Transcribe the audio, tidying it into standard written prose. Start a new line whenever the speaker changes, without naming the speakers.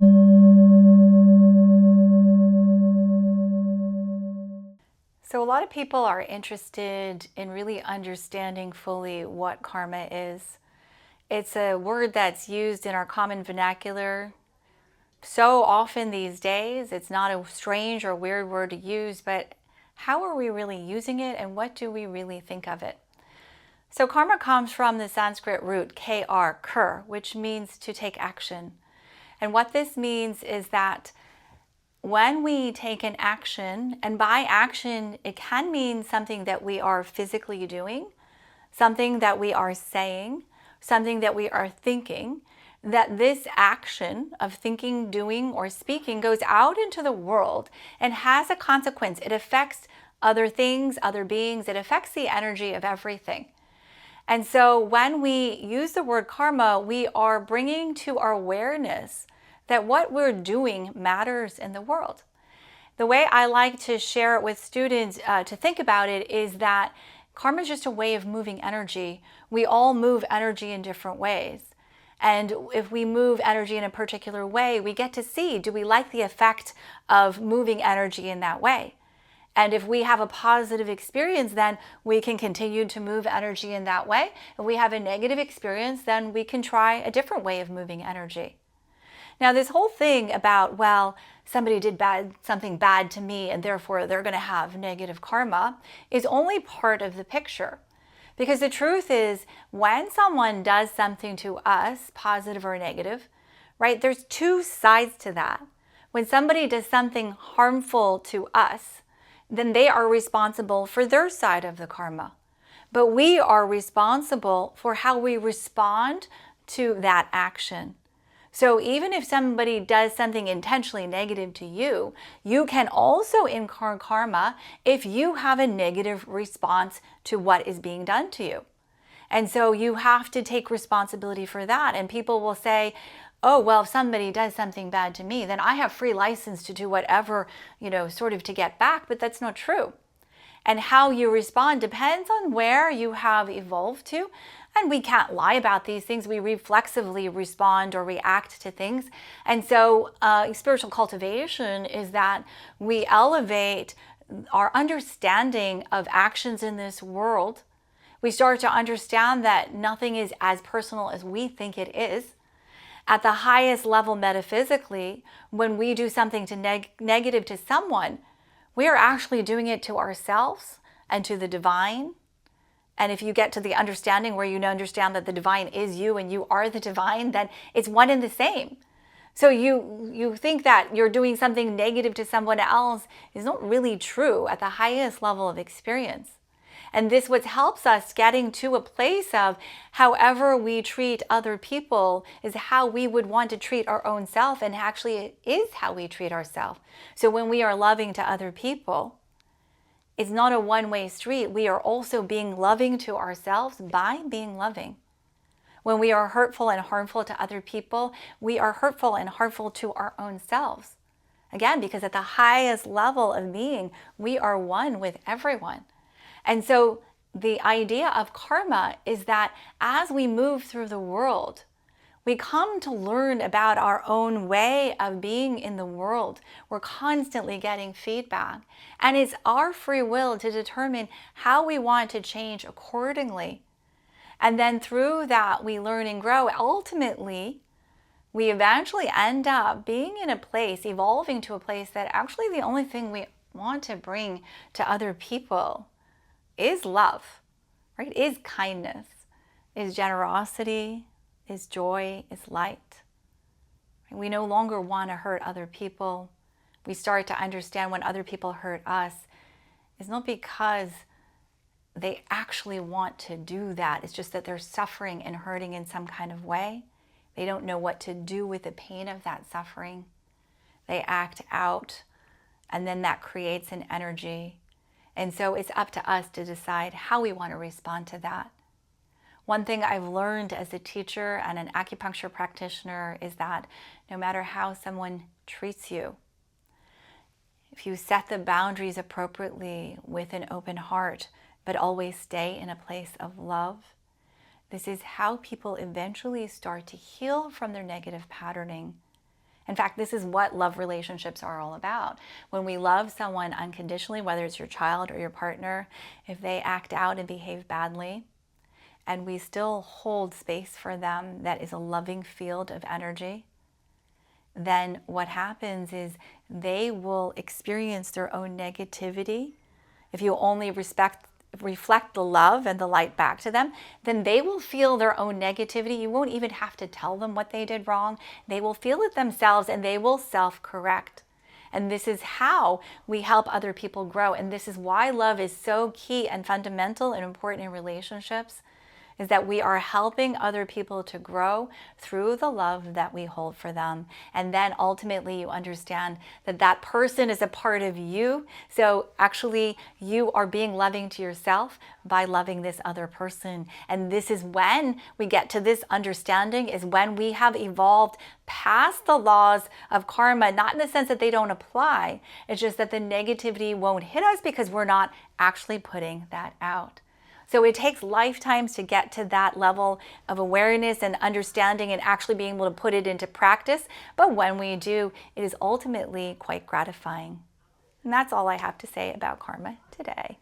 So, a lot of people are interested in really understanding fully what karma is. It's a word that's used in our common vernacular so often these days. It's not a strange or weird word to use, but how are we really using it and what do we really think of it? So, karma comes from the Sanskrit root kar, which means to take action. And what this means is that when we take an action, and by action, it can mean something that we are physically doing, something that we are saying, something that we are thinking, that this action of thinking, doing, or speaking goes out into the world and has a consequence. It affects other things, other beings, it affects the energy of everything. And so when we use the word karma, we are bringing to our awareness that what we're doing matters in the world. The way I like to share it with students to think about it is that karma is just a way of moving energy. We all move energy in different ways. And if we move energy in a particular way, we get to see, do we like the effect of moving energy in that way? And if we have a positive experience, then we can continue to move energy in that way. If we have a negative experience, then we can try a different way of moving energy. Now, this whole thing about, well, somebody did something bad to me and therefore they're going to have negative karma is only part of the picture. Because the truth is, when someone does something to us, positive or negative, right, there's two sides to that. When somebody does something harmful to us, then they are responsible for their side of the karma. But we are responsible for how we respond to that action. So even if somebody does something intentionally negative to you, you can also incur karma if you have a negative response to what is being done to you. And so you have to take responsibility for that. And people will say, oh, well, if somebody does something bad to me, then I have free license to do whatever, sort of to get back. But that's not true. And how you respond depends on where you have evolved to. And we can't lie about these things. We reflexively respond or react to things. And so spiritual cultivation is that we elevate our understanding of actions in this world. We start to understand that nothing is as personal as we think it is. At the highest level metaphysically, when we do something negative to someone, we are actually doing it to ourselves and to the divine. And if you get to the understanding where you understand that the divine is you and you are the divine, then it's one and the same. So you think that you're doing something negative to someone else is not really true at the highest level of experience. And this what helps us getting to a place of however we treat other people is how we would want to treat our own self, and actually it is how we treat ourselves. So when we are loving to other people, it's not a one-way street. We are also being loving to ourselves by being loving. When we are hurtful and harmful to other people, we are hurtful and harmful to our own selves. Again, because at the highest level of being, we are one with everyone. And so the idea of karma is that as we move through the world, we come to learn about our own way of being in the world. We're constantly getting feedback. And it's our free will to determine how we want to change accordingly. And then through that, we learn and grow. Ultimately, we eventually end up being in a place, evolving to a place that actually the only thing we want to bring to other people is love, right? Is kindness, is generosity, is joy, is light. We no longer want to hurt other people. We start to understand when other people hurt us, it's not because they actually want to do that. It's just that they're suffering and hurting in some kind of way. They don't know what to do with the pain of that suffering. They act out, and then that creates an energy. And so it's up to us to decide how we want to respond to that. One thing I've learned as a teacher and an acupuncture practitioner is that no matter how someone treats you, if you set the boundaries appropriately with an open heart, but always stay in a place of love, this is how people eventually start to heal from their negative patterning In fact, this is what love relationships are all about. When we love someone unconditionally, whether it's your child or your partner, if they act out and behave badly, and we still hold space for them that is a loving field of energy, then what happens is they will experience their own negativity. If you only reflect the love and the light back to them, then they will feel their own negativity. You won't even have to tell them what they did wrong. They will feel it themselves and they will self-correct. And this is how we help other people grow. And this is why love is so key and fundamental and important in relationships, is that we are helping other people to grow through the love that we hold for them. And then ultimately you understand that that person is a part of you. So actually you are being loving to yourself by loving this other person. And this is when we get to this understanding, is when we have evolved past the laws of karma, not in the sense that they don't apply. It's just that the negativity won't hit us because we're not actually putting that out. So it takes lifetimes to get to that level of awareness and understanding and actually being able to put it into practice. But when we do, it is ultimately quite gratifying. And that's all I have to say about karma today.